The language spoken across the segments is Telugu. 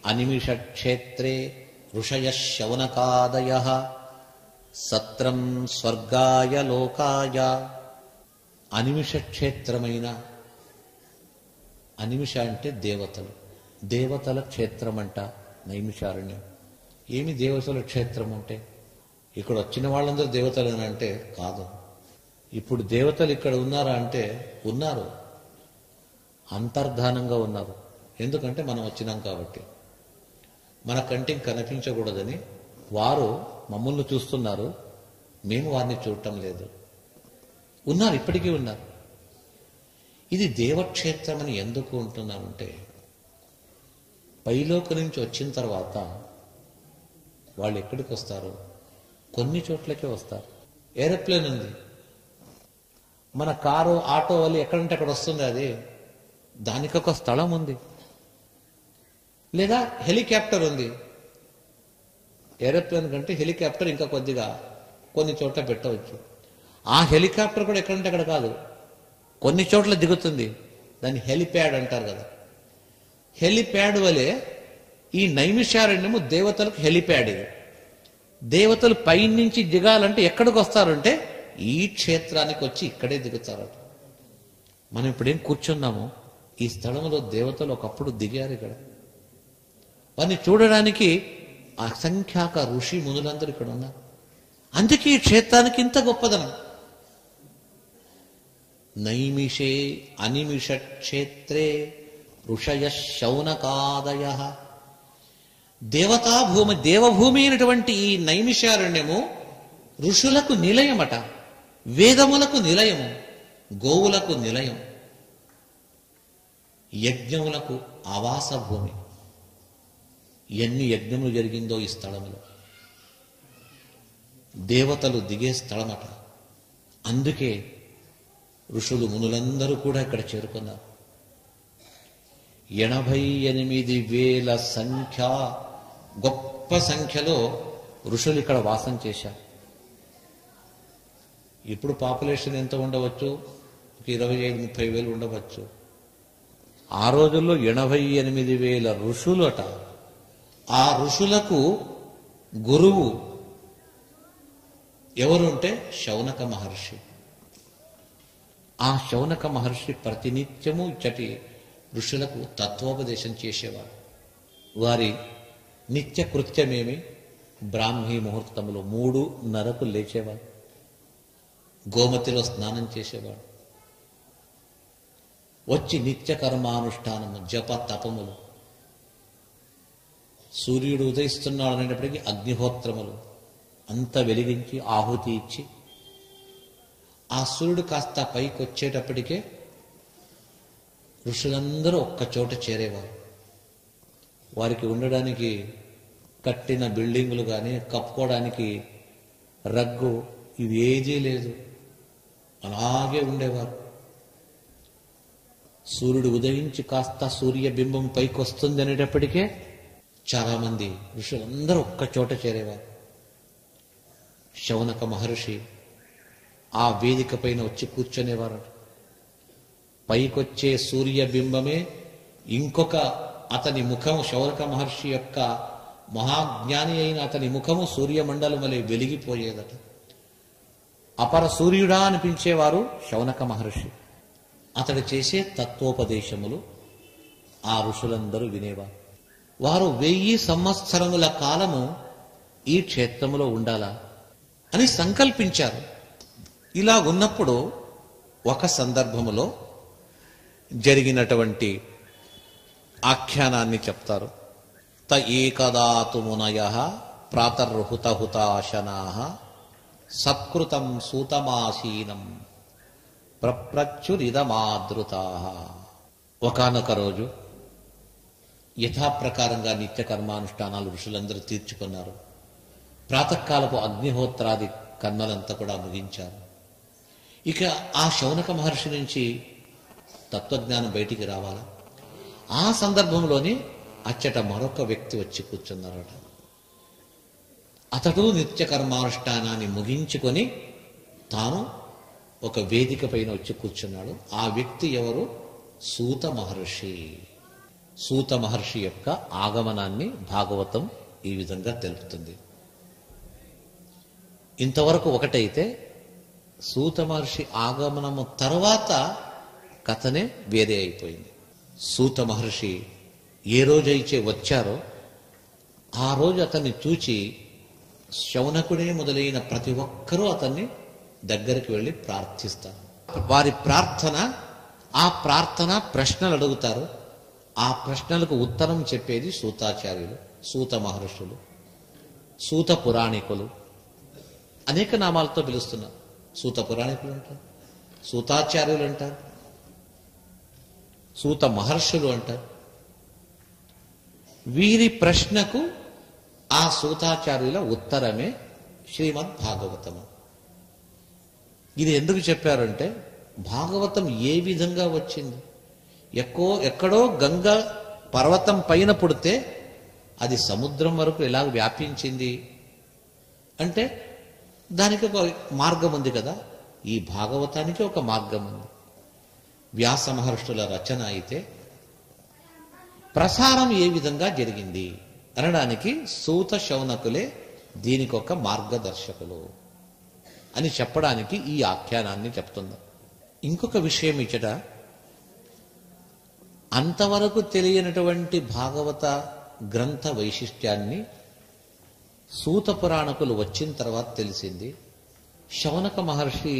అనిమిష క్షేత్రే ఋషయః శౌనకాదయః సత్రం స్వర్గాయ లోకాయ. అనిమిష క్షేత్రమైన, అనిమిష అంటే దేవతలు, దేవతల క్షేత్రమంట నైమిషారణ్యం. ఏమి దేవతల క్షేత్రం అంటే? ఇక్కడ వచ్చిన వాళ్ళందరూ దేవతలు అంటే కాదు. ఇప్పుడు దేవతలు ఇక్కడ ఉన్నారా అంటే ఉన్నారు, అంతర్ధానంగా ఉన్నారు. ఎందుకంటే మనం వచ్చినాం కాబట్టి. మన కంటికి కనిపించకూడదని వారు మమ్మల్ని చూస్తున్నారు, మేము వారిని చూడటం లేదు. ఉన్నారు, ఇప్పటికీ ఉన్నారు. ఇది దేవక్షేత్రం అని ఎందుకు ఉంటున్నారంటే, పైలోక నుంచి వచ్చిన తర్వాత వాళ్ళు ఎక్కడికి వస్తారు? కొన్ని చోట్లకే వస్తారు. ఏరోప్లేన్ ఉంది, మన కారు ఆటో వల్ల ఎక్కడంటే అక్కడ వస్తుంది. అది దానికి ఒక స్థలం ఉంది. లేదా హెలికాప్టర్ ఉంది. ఏరోప్లేన్ కంటే హెలికాప్టర్ ఇంకా కొద్దిగా కొన్ని చోట్ల పెట్టవచ్చు. ఆ హెలికాప్టర్ కూడా ఎక్కడంటే అక్కడ కాదు, కొన్ని చోట్ల దిగుతుంది. దాన్ని హెలిప్యాడ్ అంటారు కదా. హెలిప్యాడ్ వలె ఈ నైమిషారణ్యము దేవతలకు హెలిప్యాడ్. ఇది దేవతలు పైనుంచి దిగాలంటే ఎక్కడికి వస్తారంటే ఈ క్షేత్రానికి వచ్చి ఇక్కడే దిగుతారట. మనం ఇప్పుడేం కూర్చున్నాము, ఈ స్థలంలో దేవతలు ఒకప్పుడు దిగారు. ఇక్కడ వారిని చూడడానికి అసంఖ్యాక ఋషి మునులందరూ ఇక్కడ ఉన్నారు. అందుకే ఈ క్షేత్రానికి ఇంత గొప్పదనం. నైమిషే అనిమిష క్షేత్రే ఋషయః శౌనకాదయః. దేవతాభూమి, దేవభూమి అయినటువంటి ఈ నైమిషారణ్యము ఋషులకు నిలయమట, వేదములకు నిలయము, గోవులకు నిలయం, యజ్ఞములకు ఆవాస భూమి. ఎన్ని యజ్ఞములు జరిగిందో ఈ స్థలములో, దేవతలు దిగే స్థలమట. అందుకే ఋషులు మునులందరూ కూడా ఇక్కడ చేరుకున్నారు. 88,000 సంఖ్య, గొప్ప సంఖ్యలో ఋషులు ఇక్కడ వాసం చేశారు. ఇప్పుడు పాపులేషన్ ఎంత ఉండవచ్చు? 25,000-30,000 ఉండవచ్చు. ఆ రోజుల్లో 88,000 ఋషులు అట. ఆ ఋషులకు గురువు ఎవరు అంటే శౌనక మహర్షి. ఆ శౌనక మహర్షి ప్రతినిత్యము ఇచ్చటి ఋషులకు తత్వోపదేశం చేసేవారు. వారి నిత్య కృత్యమేమి? బ్రాహ్మీ ముహూర్తములో 3:30కు లేచేవాడు, గోమతిలో స్నానం చేసేవాడు, వచ్చి నిత్య కర్మానుష్ఠానము, జప తపములు, సూర్యుడు ఉదయిస్తున్నాడు అనేటప్పటికీ అగ్నిహోత్రములు అంత వెలిగించి ఆహుతి ఇచ్చి, ఆ సూర్యుడు కాస్త పైకి వచ్చేటప్పటికే ఋషులందరూ ఒక్క చోట చేరేవారు. వారికి ఉండడానికి కట్టిన బిల్డింగులు కానీ, కప్పుకోవడానికి రగ్గు, ఇవి ఏదీ లేదు, అలాగే ఉండేవారు. సూర్యుడు ఉదయించి కాస్త సూర్యబింబం పైకి వస్తుంది అనేటప్పటికే చాలా మంది ఋషులందరూ ఒక్క చోట చేరేవారు. శౌనక మహర్షి ఆ వేదిక పైన వచ్చి కూర్చునేవారు. పైకొచ్చే సూర్యబింబమే ఇంకొక అతని ముఖము, శౌనక మహర్షి యొక్క మహాజ్ఞాని అయిన అతని ముఖము సూర్యమండలం వలె వెలిగిపోయేదట. అపర సూర్యుడా అనిపించేవారు శౌనక మహర్షి. అతడు చేసే తత్వోపదేశములు ఆ ఋషులందరూ వినేవారు. వారు 1000 సంవత్సరముల కాలము ఈ క్షేత్రములో ఉండాలా అని సంకల్పించారు. ఇలా ఉన్నప్పుడు ఒక సందర్భములో జరిగినటువంటి ఆఖ్యానాన్ని చెప్తారు. త ఏకదాతు మునయః ప్రాతర్హుతహుతాశనాః సత్కృతం సూతమాసీనం ప్రప్రచ్చురిదమాదృతాః. ఒకానొక రోజు యథాప్రకారంగా నిత్య కర్మానుష్ఠానాలు ఋషులందరూ తీర్చుకున్నారు. ప్రాతకాలపు అగ్నిహోత్రాది కర్మలంతా కూడా ముగించారు. ఇక ఆ శౌనక మహర్షి నుంచి తత్వజ్ఞానం బయటికి రావాలా. ఆ సందర్భంలోనే అచ్చట మరొక వ్యక్తి వచ్చి కూర్చున్నారట. అతడు నిత్య కర్మానుష్ఠానాన్ని ముగించుకొని తాను ఒక వేదిక పైన వచ్చి కూర్చున్నాడు. ఆ వ్యక్తి ఎవరు? సూత మహర్షి. సూత మహర్షి యొక్క ఆగమనాన్ని భాగవతం ఈ విధంగా తెలుపుతుంది. ఇంతవరకు ఒకటైతే సూత మహర్షి ఆగమనము తర్వాత కథనే వేరే అయిపోయింది. సూత మహర్షి ఏ రోజైతే వచ్చారో ఆ రోజు అతన్ని చూచి శౌనకుడే మొదలైన ప్రతి ఒక్కరూ అతన్ని దగ్గరికి వెళ్ళి ప్రార్థిస్తారు. వారి ప్రార్థన ప్రశ్నలు అడుగుతారు. ఆ ప్రశ్నలకు ఉత్తరం చెప్పేది సూతాచార్యులు, సూత మహర్షులు, సూత పురాణికులు, అనేక నామాలతో పిలుస్తున్నారు. సూత పురాణికులు అంటారు, సూతాచార్యులు అంటారు, సూత మహర్షులు అంటారు. వీరి ప్రశ్నకు ఆ సూతాచార్యుల ఉత్తరమే శ్రీమద్ భాగవతము. ఇది ఎందుకు చెప్పారంటే భాగవతం ఏ విధంగా వచ్చింది, ఎక్కడో గంగ పర్వతం పైన పుడితే అది సముద్రం వరకు ఎలా వ్యాపించింది అంటే దానికి ఒక మార్గం ఉంది కదా. ఈ భాగవతానికి ఒక మార్గం ఉంది. వ్యాస మహర్షుల రచన అయితే ప్రసారం ఏ విధంగా జరిగింది అనడానికి సూత శౌనకులే దీనికి ఒక మార్గదర్శకులు అని చెప్పడానికి ఈ ఆఖ్యానాన్ని చెప్తున్నారు. ఇంకొక విషయం ఇచ్చట, అంతవరకు తెలియనటువంటి భాగవత గ్రంథ వైశిష్ట్యాన్ని సూత పురాణకులు వచ్చిన తర్వాత తెలిసింది. శౌనక మహర్షి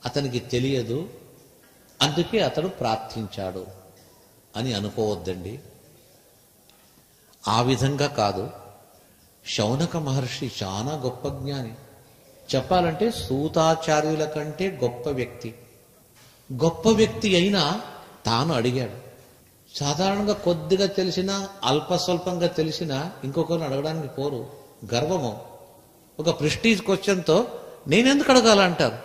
అతనికి తెలియదు, అందుకే అతడు ప్రార్థించాడు అని అనుకోవద్దండి. ఆ విధంగా కాదు. శౌనక మహర్షి చాలా గొప్ప జ్ఞాని. చెప్పాలంటే సూతాచార్యుల కంటే గొప్ప వ్యక్తి. గొప్ప వ్యక్తి అయినా తాను అడిగాడు. సాధారణంగా కొద్దిగా తెలిసినా అల్పస్వల్పంగా తెలిసినా ఇంకొకరిని అడగడానికి పోరు. గర్వము, ఒక ప్రెస్టీజ్ క్వశ్చన్తో నేనెందుకు అడగాలంటారు.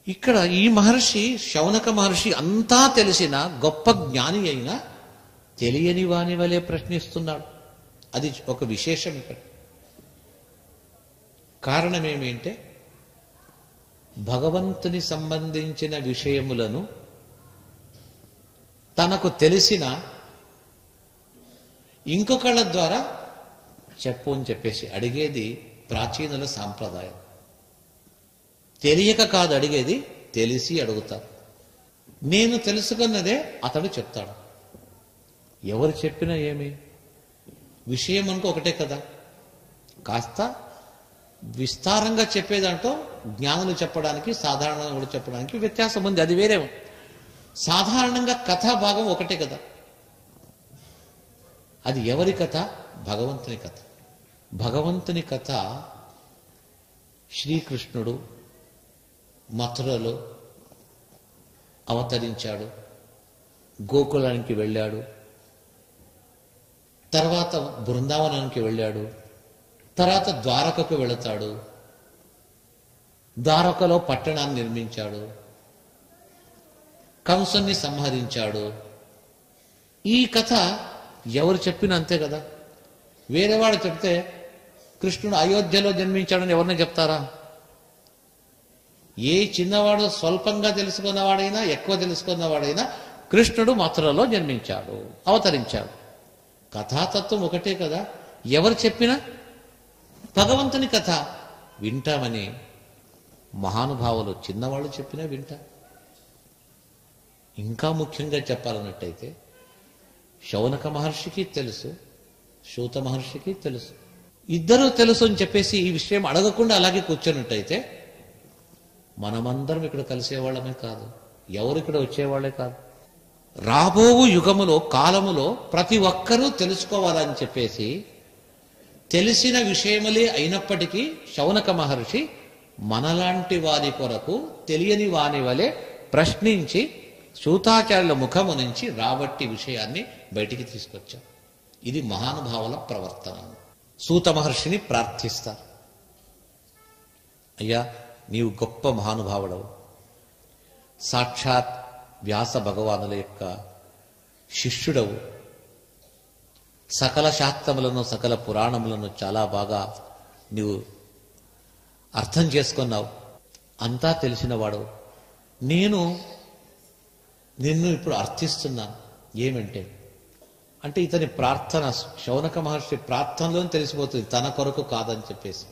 ఇక్కడ ఈ మహర్షి శౌనక మహర్షి అంతా తెలిసిన గొప్ప జ్ఞాని అయినా తెలియని వాని వలె ప్రశ్నిస్తున్నాడు. అది ఒక విశేషం. ఇక్కడ కారణమేమిటంటే భగవంతుని సంబంధించిన విషయములను తనకు తెలిసిన ఇంకొకళ్ళ ద్వారా చెప్పు అని చెప్పేసి అడిగేది ప్రాచీనుల సాంప్రదాయం. తెలియక కాదు అడిగేది, తెలిసి అడుగుతారు. నేను తెలుసుకున్నదే అతడు చెప్తాడు. ఎవరు చెప్పినా ఏమి విషయం అనుకో ఒకటే కదా. కాస్త విస్తారంగా చెప్పేదాంట్లో జ్ఞానులు చెప్పడానికి సాధారణంగా కూడా చెప్పడానికి వ్యత్యాసం ఉంది. అది వేరే. సాధారణంగా కథా భాగం ఒకటే కదా. అది ఎవరి కథ? భగవంతుని కథ. భగవంతుని కథ శ్రీకృష్ణుడు మథురలో అవతరించాడు, గోకులానికి వెళ్ళాడు, తర్వాత బృందావనానికి వెళ్ళాడు, తర్వాత ద్వారకకు వెళతాడు, ద్వారకలో పట్టణాన్ని నిర్మించాడు, కంసుని సంహరించాడు. ఈ కథ ఎవరు చెప్పినా అంతే కదా. వేరేవాడు చెప్తే కృష్ణుడు అయోధ్యలో జన్మించాడని ఎవరిని చెప్తారా? ఏ చిన్నవాడు స్వల్పంగా తెలుసుకున్నవాడైనా ఎక్కువ తెలుసుకున్నవాడైనా కృష్ణుడు మథురలో జన్మించాడు, అవతరించాడు. కథాతత్వం ఒకటే కదా. ఎవరు చెప్పినా భగవంతుని కథ వింటామని మహానుభావులు చిన్నవాళ్ళు చెప్పినా వింటా. ఇంకా ముఖ్యంగా చెప్పాలన్నట్టయితే శౌనక మహర్షికి తెలుసు, సూత మహర్షికి తెలుసు. ఇద్దరూ తెలుసు అని చెప్పేసి ఈ విషయం అడగకుండా అలాగే కూర్చొన్నట్టయితే మనమందరం ఇక్కడ కలిసేవాళ్ళమే కాదు, ఎవరు ఇక్కడ వచ్చేవాళ్లే కాదు. రాబోవు యుగములో కాలములో ప్రతి ఒక్కరూ తెలుసుకోవాలని చెప్పేసి తెలిసిన విషయములే అయినప్పటికీ శౌనక మహర్షి మనలాంటి వారి కొరకు తెలియని వాని వలె ప్రశ్నించి సూతాచార్యుల ముఖము నుంచి రాబట్టి విషయాన్ని బయటికి తీసుకొచ్చారు. ఇది మహానుభావుల ప్రవర్తన. సూత మహర్షిని ప్రార్థిస్తారు. అయ్యా, నీవు గొప్ప మహానుభావుడవు, సాక్షాత్ వ్యాస భగవానుల యొక్క శిష్యుడవు, సకల శాస్త్రములను సకల పురాణములను చాలా బాగా నీవు అర్థం చేసుకున్నావు, అంతా తెలిసినవాడు. నేను నిన్ను ఇప్పుడు అర్థిస్తున్నాను. ఏమంటే అంటే ఇతని ప్రార్థన, శౌనక మహర్షి ప్రార్థనలోనే తెలిసిపోతుంది తన కొరకు కాదని చెప్పేసి.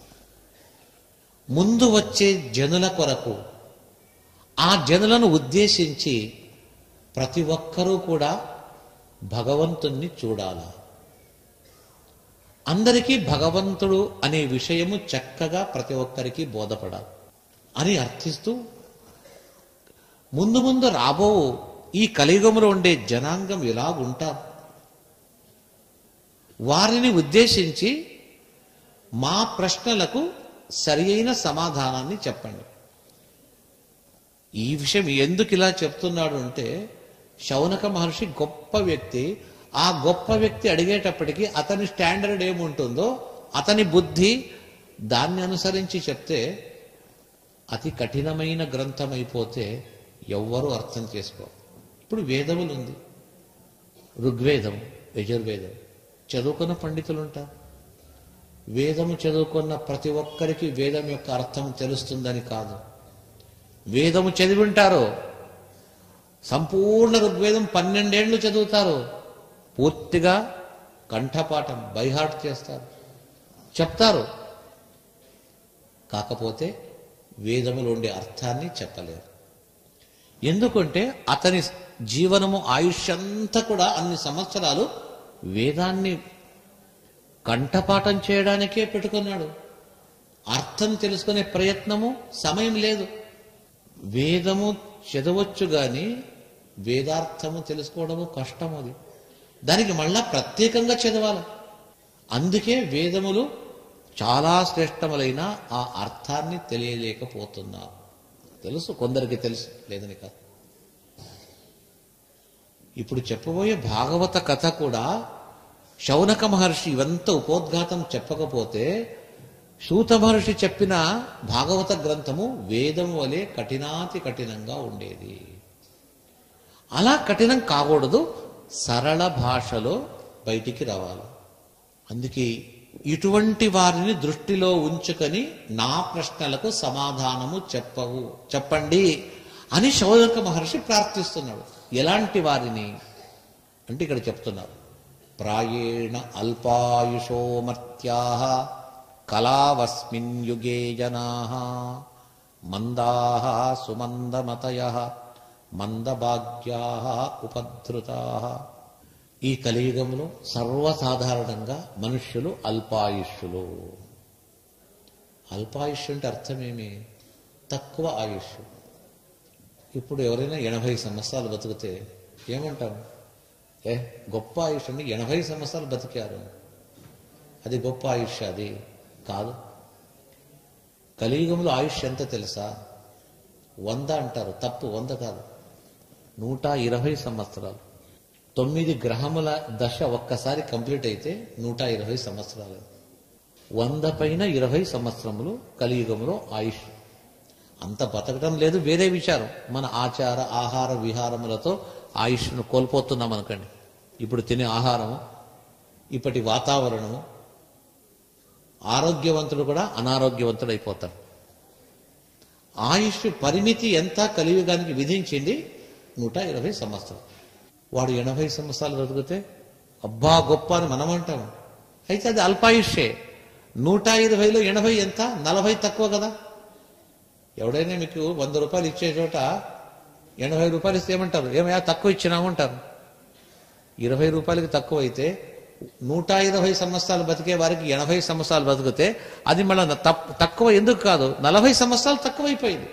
ముందు వచ్చే జనుల కొరకు, ఆ జనులను ఉద్దేశించి ప్రతి ఒక్కరూ కూడా భగవంతుణ్ణి చూడాలా, అందరికీ భగవంతుడు అనే విషయము చక్కగా ప్రతి ఒక్కరికి బోధపడాలి అని అర్థిస్తూ, ముందు ముందు రాబో ఈ కలియుగంలో ఉండే జనాంగం ఎలాగుంటారు, వారిని ఉద్దేశించి మా ప్రశ్నలకు సరి అయిన సమాధానాన్ని చెప్పండి. ఈ విషయం ఎందుకు ఇలా చెప్తున్నాడు అంటే, శౌనక మహర్షి గొప్ప వ్యక్తి. ఆ గొప్ప వ్యక్తి అడిగేటప్పటికీ అతని స్టాండర్డ్ ఏముంటుందో, అతని బుద్ధి దాన్ని అనుసరించి చెప్తే అతి కఠినమైన గ్రంథం అయిపోతే ఎవ్వరూ అర్థం చేసుకో. ఇప్పుడు వేదములు ఉంది, ఋగ్వేదం, యజుర్వేదం, చదువుకున్న పండితులు ఉంటారు. వేదము చదువుకున్న ప్రతి ఒక్కరికి వేదం యొక్క అర్థం తెలుస్తుందని కాదు. వేదము చదివి ఉంటారు, సంపూర్ణ ఋగ్వేదం 12 ఏళ్ళు చదువుతారు, పూర్తిగా కంఠపాఠం బైహార్ట్ చేస్తారు, చెప్తారు. కాకపోతే వేదములో ఉండే అర్థాన్ని చెప్పలేరు. ఎందుకంటే అతని జీవనము, ఆయుష్ అంతా కూడా అన్ని సంవత్సరాలు వేదాన్ని కంఠపాఠం చేయడానికే పెట్టుకున్నాడు. అర్థం తెలుసుకునే ప్రయత్నము, సమయం లేదు. వేదము చదవచ్చు గాని వేదార్థము తెలుసుకోవడము కష్టం. అది దానికి మళ్ళా ప్రత్యేకంగా చదవాలి. అందుకే వేదములు చాలా శ్రేష్టములైన ఆ అర్థాన్ని తెలియలేకపోతున్నారు. తెలుసు, కొందరికి తెలుసు, లేదని కాదు. ఇప్పుడు చెప్పబోయే భాగవత కథ కూడా శౌనక మహర్షి ఇవంతా ఉపోద్ఘాతం చెప్పకపోతే, సూత మహర్షి చెప్పిన భాగవత గ్రంథము వేదము వలె కఠినాతి కఠినంగా ఉండేది. అలా కఠినం కాకూడదు, సరళ భాషలో బయటికి రావాలి. అందుకే ఇటువంటి వారిని దృష్టిలో ఉంచుకొని నా ప్రశ్నలకు సమాధానము చెప్పండి అని శౌనక మహర్షి ప్రార్థిస్తున్నాడు. ఎలాంటి వారిని అంటే ఇక్కడ చెప్తున్నారు, ప్రాయేణ అల్పాయుషో మర్త్యాః కలావస్మిన్ యుగే జనాః మందాః సుమందమతయః మందభాగ్యాః ఉపధృతాః. ఈ కలియుగంలో సర్వసాధారణంగా మనుష్యులు అల్పాయుష్యులు. అల్పాయుష్ అంటే అర్థమేమి? తక్కువ ఆయుష్. ఇప్పుడు ఎవరైనా 80 సంవత్సరాలు బతికితే ఏమంటాం? గొప్ప ఆయుష్ అండి, 80 సంవత్సరాలు బతికారు, అది గొప్ప ఆయుష్. అది కాదు. కలియుగంలో ఆయుష్ ఎంత తెలుసా? 100 అంటారు, తప్పు. 100 కాదు, 120 సంవత్సరాలు. 9 గ్రహముల దశ ఒక్కసారి కంప్లీట్ అయితే 120 సంవత్సరాలు. 100 పైన 20 సంవత్సరములు కలియుగంలో ఆయుష్. అంత బతకడం లేదు, వేరే విచారం. మన ఆచార ఆహార విహారములతో ఆయుష్ను కోల్పోతున్నాం అనుకోండి. ఇప్పుడు తినే ఆహారము, ఇప్పటి వాతావరణము, ఆరోగ్యవంతుడు కూడా అనారోగ్యవంతుడు అయిపోతాడు. ఆయుష్ పరిమితి ఎంత కలియుగానికి విధించింది? 120 సంవత్సరాలు. వాడు 80 సంవత్సరాలు బతికితే అబ్బా గొప్ప అని మనం అంటాము. అయితే అది అల్పాయుష్యే. 120లో 80 ఎంత? 40 తక్కువ కదా. ఎవడైనా మీకు 100 రూపాయలు ఇచ్చే చోట 80 రూపాయలు ఇస్తే ఏమంటారు? ఏమయ్యా తక్కువ ఇచ్చినాము అంటారు. 20 రూపాయలకి తక్కువ అయితే 120 సంవత్సరాలు బతికే వారికి 80 సంవత్సరాలు బతికితే అది మళ్ళీ తక్కువ ఎందుకు కాదు? 40 సంవత్సరాలు తక్కువైపోయింది.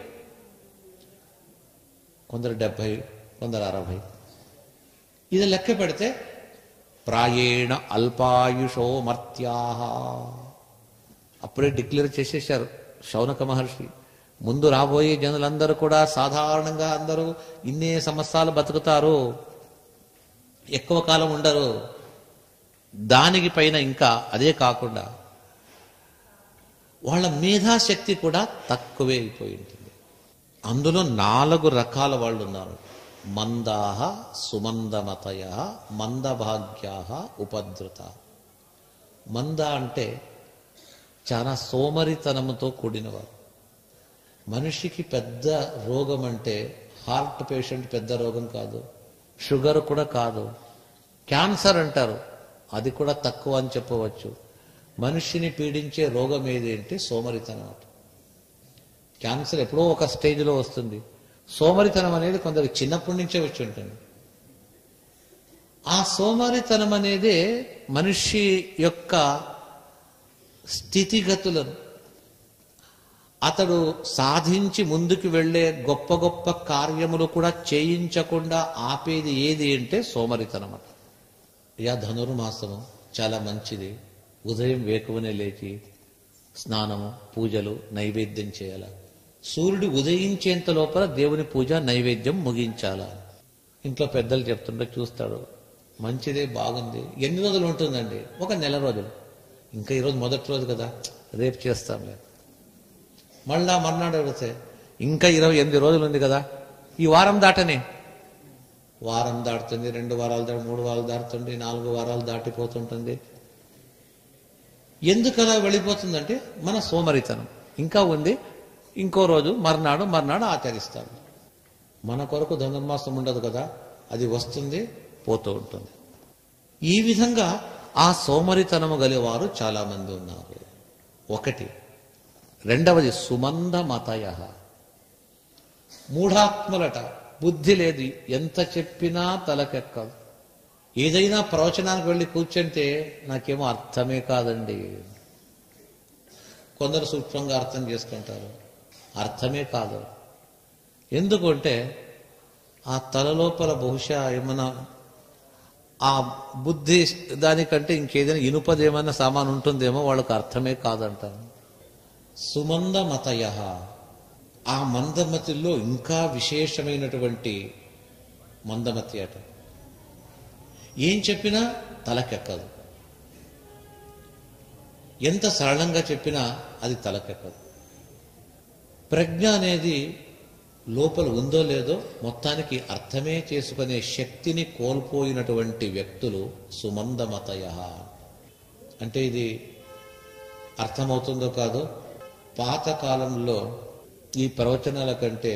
కొందరు 70, కొందరు 60. ఇది లెక్క పెడితే ప్రాయేణ అల్పాయుషో మర్త్యాః. అప్పుడే డిక్లేర్ చేసేశారు శౌనక మహర్షి. ముందు రాబోయే జనులందరూ కూడా సాధారణంగా అందరూ ఇన్నే సంవత్సరాలు బతుకుతారు, ఎక్కువ కాలం ఉండరు. దానికి పైన ఇంకా అదే కాకుండా వాళ్ళ మేధాశక్తి కూడా తక్కువే అయిపోయి ఉంటుంది. అందులో 4 రకాల వాళ్ళు ఉన్నారు. మందాః సుమందమతయః మందభాగ్యాః ఉపధృతాః. మంద అంటే చాలా సోమరితనముతో కూడినవారు. మనిషికి పెద్ద రోగం అంటే హార్ట్ పేషెంట్ పెద్ద రోగం కాదు, షుగర్ కూడా కాదు, క్యాన్సర్ అంటారు, అది కూడా తక్కువ అని చెప్పవచ్చు. మనిషిని పీడించే రోగం ఏది అంటే సోమరితనం. క్యాన్సర్ ఎప్పుడో ఒక స్టేజ్లో వస్తుంది. సోమరితనం అనేది కొందరికి చిన్నప్పటి నుంచే వచ్చి ఉంటుంది. ఆ సోమరితనం అనేదే మనిషి యొక్క స్థితిగతులను, అతడు సాధించి ముందుకు వెళ్లే గొప్ప గొప్ప కార్యములు కూడా చేయించకుండా ఆపేది ఏది అంటే సోమరితనం అట. ధనుర్మాసము చాలా మంచిది. ఉదయం వేకువనే లేచి స్నానము, పూజలు, నైవేద్యం చేయాల. సూర్యుడు ఉదయించేంత లోపల దేవుని పూజ నైవేద్యం ముగించాల. ఇంట్లో పెద్దలు చెప్తుంటే చూస్తాడు, మంచిదే, బాగుంది. ఎన్ని రోజులు ఉంటుందండి? ఒక నెల రోజులు. ఇంకా ఈరోజు మొదటి రోజు కదా, రేపు చేస్తాంలే. మళ్ళా మర్నాడు అడిగితే ఇంకా 28 రోజులు ఉంది కదా, ఈ వారం దాటనే. వారం దాటుతుంది, 2 వారాలు 3 వారాలు దాటుతుంది, 4 వారాలు దాటిపోతుంటుంది. ఎందుకు అలా వెళ్ళిపోతుందంటే మన సోమరితనం. ఇంకా ఉంది, ఇంకో రోజు, మర్నాడు ఆచరిస్తాడు. మన కొరకు ధనుర్మాసం ఉండదు కదా, అది వస్తుంది, పోతూ ఉంటుంది. ఈ విధంగా ఆ సోమరితనము గలవారు చాలా మంది ఉన్నారు. ఒకటి. రెండవది సుమంద మతయ, మూఢాత్ములట. బుద్ధి లేదు, ఎంత చెప్పినా తలకెక్కదు. ఏదైనా ప్రవచనానికి వెళ్ళి కూర్చుంటే నాకేమో అర్థమే కాదండి. కొందరు సూక్ష్మంగా అర్థం చేసుకుంటారు, అర్థమే కాదు. ఎందుకంటే ఆ తలలోపల బహుశా ఏమన్నా ఆ బుద్ధి దానికంటే ఇంకేదైనా ఇనుపదేమన్నా సామాను ఉంటుందేమో, వాళ్ళకు అర్థమే కాదంటారు. సుమంద మతయ, ఆ మందమతిలో ఇంకా విశేషమైనటువంటి మందమతి అట. ఏం చెప్పినా తలకెక్కదు, ఎంత సరళంగా చెప్పినా అది తలకెక్కదు. ప్రజ్ఞ అనేది లోపల ఉందో లేదో మొత్తానికి అర్థమే చేసుకునే శక్తిని కోల్పోయినటువంటి వ్యక్తులు సుమందమతయ. అంటే ఇది అర్థమవుతుందో కాదో, పాతకాలంలో ఈ ప్రవచనాల కంటే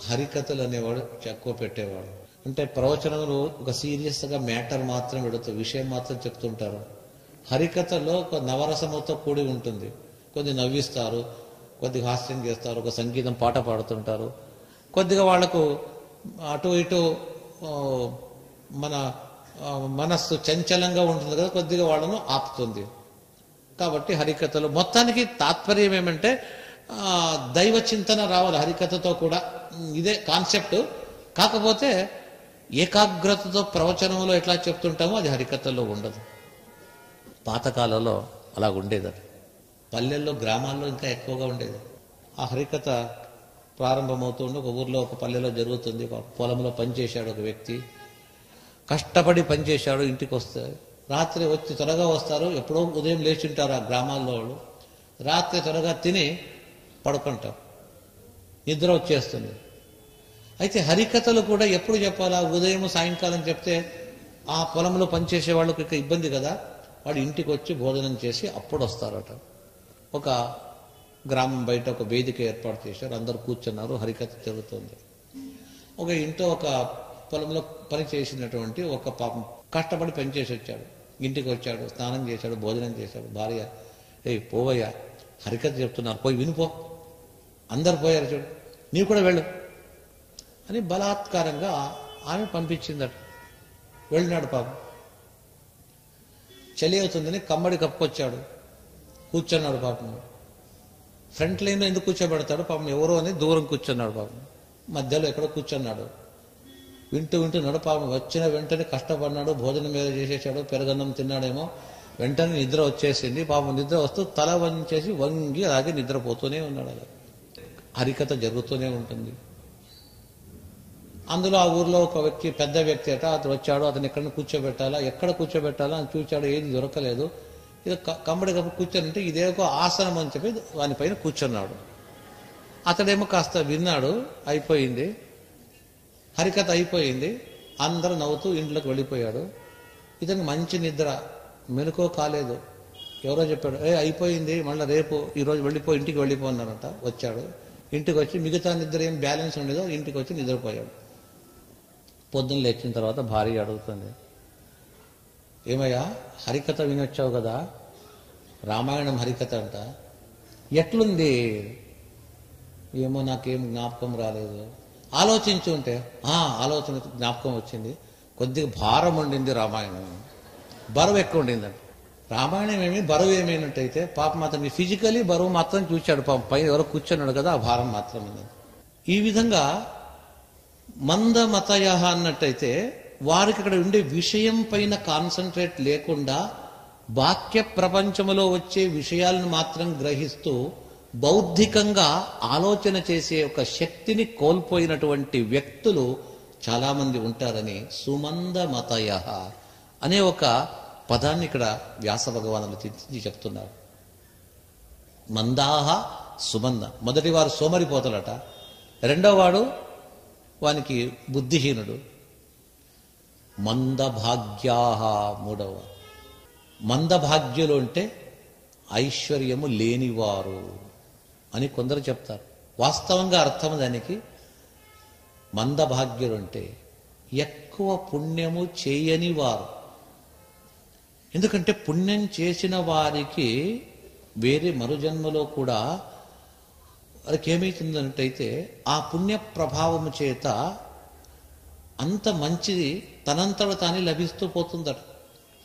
హరికథలు అనేవాడు ఎక్కువ పెట్టేవాడు. అంటే ప్రవచనంలో ఒక సీరియస్గా మ్యాటర్ మాత్రం పెడుతూ విషయం మాత్రం చెప్తుంటారు. హరికథలో ఒక నవరసముతో కూడి ఉంటుంది. కొద్ది నవ్విస్తారు, కొద్దిగా హాస్యం చేస్తారు, ఒక సంగీతం పాట పాడుతుంటారు. కొద్దిగా వాళ్లకు అటు ఇటు మన మనస్సు చంచలంగా ఉంటుంది కదా, కొద్దిగా వాళ్ళను ఆపుతుంది. కాబట్టి హరికథలు మొత్తానికి తాత్పర్యం ఏమంటే దైవ చింతన రావాలి హరికథతో కూడా. ఇదే కాన్సెప్ట్. కాకపోతే ఏకాగ్రతతో ప్రవచనంలో ఎట్లా చెప్తుంటామో అది హరికథల్లో ఉండదు. పాతకాలంలో అలా ఉండేది. పల్లెల్లో, గ్రామాల్లో ఇంకా ఎక్కువగా ఉండేది. ఆ హరికథ ప్రారంభమవుతుండే ఒక ఊర్లో, ఒక పల్లెలో జరుగుతుంది. ఒక పొలంలో పనిచేశాడు ఒక వ్యక్తి, కష్టపడి పనిచేశాడు. ఇంటికి వస్తే రాత్రి వచ్చి త్వరగా వస్తారు. ఎప్పుడో ఉదయం లేచింటారు ఆ గ్రామాల్లో వాళ్ళు. రాత్రి త్వరగా తిని పడుకుంటారు, నిద్ర వచ్చేస్తుంది. అయితే హరికథలు కూడా ఎప్పుడు చెప్పాలా? ఉదయం సాయంకాలం చెప్తే ఆ పొలంలో పనిచేసే వాళ్ళకి ఇక ఇబ్బంది కదా, వాడు ఇంటికి వచ్చి భోజనం చేసి అప్పుడు వస్తారట. ఒక గ్రామం బయట ఒక వేదిక ఏర్పాటు చేశారు, అందరు కూర్చున్నారు, హరికథ జరుగుతుంది. ఒక ఇంట్లో ఒక పొలంలో పని చేసినటువంటి ఒక పాపం కష్టపడి పనిచేసి వచ్చాడు. ఇంటికి వచ్చాడు, స్నానం చేశాడు, భోజనం చేశాడు. భార్య, పోవయ్యా, హరికథ చెప్తున్నారు, పోయి వినిపో. అందరు పోయారు, చూడు, నీవు కూడా వెళ్ళు అని బలాత్కారంగా ఆమె పంపించిందట. వెళ్ళినాడు. పాపం చలి అవుతుందని కమ్మడి కప్పుకొచ్చాడు, కూర్చున్నాడు. పాపం ఫ్రంట్ లైన్లో ఎందుకు కూర్చోబెడతాడు? పాపం ఎవరో అని దూరం కూర్చున్నాడు. పాపం మధ్యలో ఎక్కడో కూర్చున్నాడు. వింటున్నాడు. పాపం వచ్చిన వెంటనే కష్టపడినాడు, భోజనం మీద చేసేసాడు, పెరగన్నం తిన్నాడేమో. వెంటనే నిద్ర వచ్చేసింది. పాపం నిద్ర వస్తూ తల వంచేసి వంగి అలాగే నిద్రపోతూనే ఉన్నాడు. అలా హరికథ జరుగుతూనే ఉంటుంది. అందులో ఆ ఊర్లో ఒక వ్యక్తి, పెద్ద వ్యక్తి అట, అతను వచ్చాడు. అతను ఎక్కడ కూర్చోబెట్టాలా, ఎక్కడ కూర్చోబెట్టాలా అని చూచాడు. ఏది దొరకలేదు. ఇది కమ్మడి కప్పు కూర్చొని ఇదే ఒక ఆసనం అని చెప్పి దానిపైన కూర్చున్నాడు. అతడేమో కాస్త విన్నాడు. అయిపోయింది, హరికథ అయిపోయింది. అందరూ నవ్వుతూ ఇంట్లోకి వెళ్ళిపోయాడు. ఇతనికి మంచి నిద్ర, మెలకువ కాలేదు. ఎవరో చెప్పాడు, అయిపోయింది, మళ్ళీ రేపు ఈరోజు వెళ్ళిపో, ఇంటికి వెళ్ళిపోన్నారట. వచ్చాడు, ఇంటికి వచ్చి మిగతా నిద్ర ఏం బ్యాలెన్స్ ఉండేదో ఇంటికి వచ్చి నిద్రపోయాడు. పొద్దున్న లేచిన తర్వాత భార్య అడుగుతుంది, ఏమయ్యా హరికథ వినొచ్చావు కదా, రామాయణం హరికథ అంట, ఎట్లుంది? ఏమో నాకేం జ్ఞాపకం రాలేదు. ఆలోచించి ఉంటే ఆలోచన జ్ఞాపకం వచ్చింది, కొద్దిగా భారం ఉండింది రామాయణం, బరువు ఎక్కువ ఉండిందంట. రామాయణం ఏమి బరువు ఏమైనట్టయితే పాపం అతనికి ఫిజికలీ బరువు మాత్రం చూచాడు, పాపం పైన ఎవరో కూర్చున్నాడు కదా, ఆ భారం మాత్రం ఉంది. ఈ విధంగా మందమతయ అన్నట్టయితే వారికి ఇక్కడ ఉండే విషయం పైన కాన్సన్ట్రేట్ లేకుండా బాహ్య ప్రపంచంలో వచ్చే విషయాలను మాత్రం గ్రహిస్తూ బౌద్ధికంగా ఆలోచన చేసే ఒక శక్తిని కోల్పోయినటువంటి వ్యక్తులు చాలా మంది ఉంటారని సుమందమతయ అనే ఒక పదాన్ని ఇక్కడ వ్యాస భగవానులు చెప్తున్నారు. మందాహ సుమంద, మొదటి వారు సోమరిపోతలట, రెండో వాడు వానికి బుద్ధిహీనుడు. మందభాగ్యాహ మూడవ. మందభాగ్యులు అంటే ఐశ్వర్యము లేనివారు అని కొందరు చెప్తారు. వాస్తవంగా అర్థం దానికి మందభాగ్యులు అంటే ఎక్కువ పుణ్యము చేయని వారు. ఎందుకంటే పుణ్యం చేసిన వారికి వేరే మరుజన్మలో కూడా వారికి ఏమవుతుందంటైతే ఆ పుణ్య ప్రభావము చేత అంత మంచిది తనంతట తానే లభిస్తూ పోతుందట.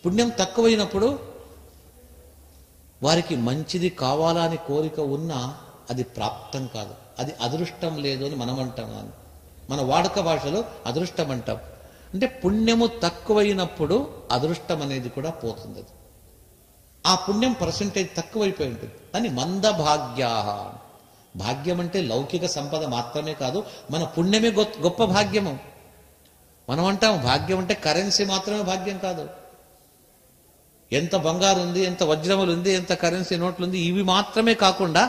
పుణ్యం తక్కువైనప్పుడు వారికి మంచిది కావాలని కోరిక ఉన్నా అది ప్రాప్తం కాదు, అది అదృష్టం లేదు అని మనం అంటాం. మన వాడుక భాషలో అదృష్టం అంటాం. అంటే పుణ్యము తక్కువైనప్పుడు అదృష్టం అనేది కూడా పోతుంది. ఆ పుణ్యం పర్సెంటేజ్ తక్కువైపోయి ఉంటుంది. అని మందభాగ్యాహ. భాగ్యం అంటే లౌకిక సంపద మాత్రమే కాదు, మన పుణ్యమే గొప్ప భాగ్యము. మనం అంటాం భాగ్యం అంటే కరెన్సీ మాత్రమే భాగ్యం కాదు. ఎంత బంగారు ఉంది, ఎంత వజ్రములు ఉంది, ఎంత కరెన్సీ నోట్లు ఉంది, ఇవి మాత్రమే కాకుండా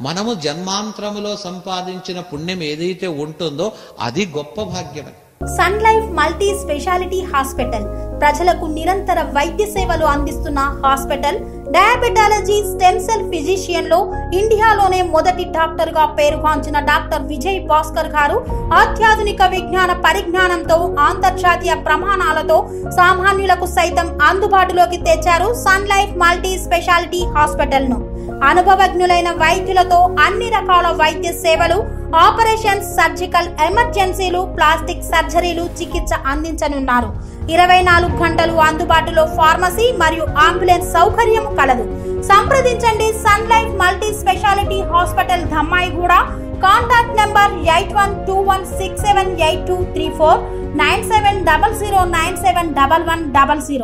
మనము జన్మాంతరములో సంపాదించిన పుణ్యం ఏదైతే ఉంటుందో అది గొప్ప భాగ్యమే. Sun life multi speciality hospital ప్రజలకు నిరంతర వైద్య సేవలు అందిస్తున్న hospital. Diabetology, stem cell physician లో ఇండియాలోనే మొదటి డాక్టర్ గా పేరుగాంచిన డాక్టర్ విజయ్ భాస్కర్ గారు అత్యాధునిక విజ్ఞాన పరిజ్ఞానంతో అంతర్జాతీయ ప్రమాణాలతో సామాన్యులకు సైతం అందుబాటులోకి తెచ్చారు Sun life multi speciality hospital ను. అనుభవజ్ఞులైన వైద్యులతో అన్ని రకాల వైద్య సేవలు, ఆపరేషన్స్, సర్జికల్ ఎమర్జెన్సీలు, ప్లాస్టిక్ సర్జరీలు, చికిత్స అందించనున్నారు. 24 గంటలు అందుబాటులో ఫార్మసీ మరియు అంబులెన్స్ సౌకర్యం కలదు. సంప్రదించండి Sun life multi speciality hospital, Dhammaiguda. Contact number 8121678234, 9700971100.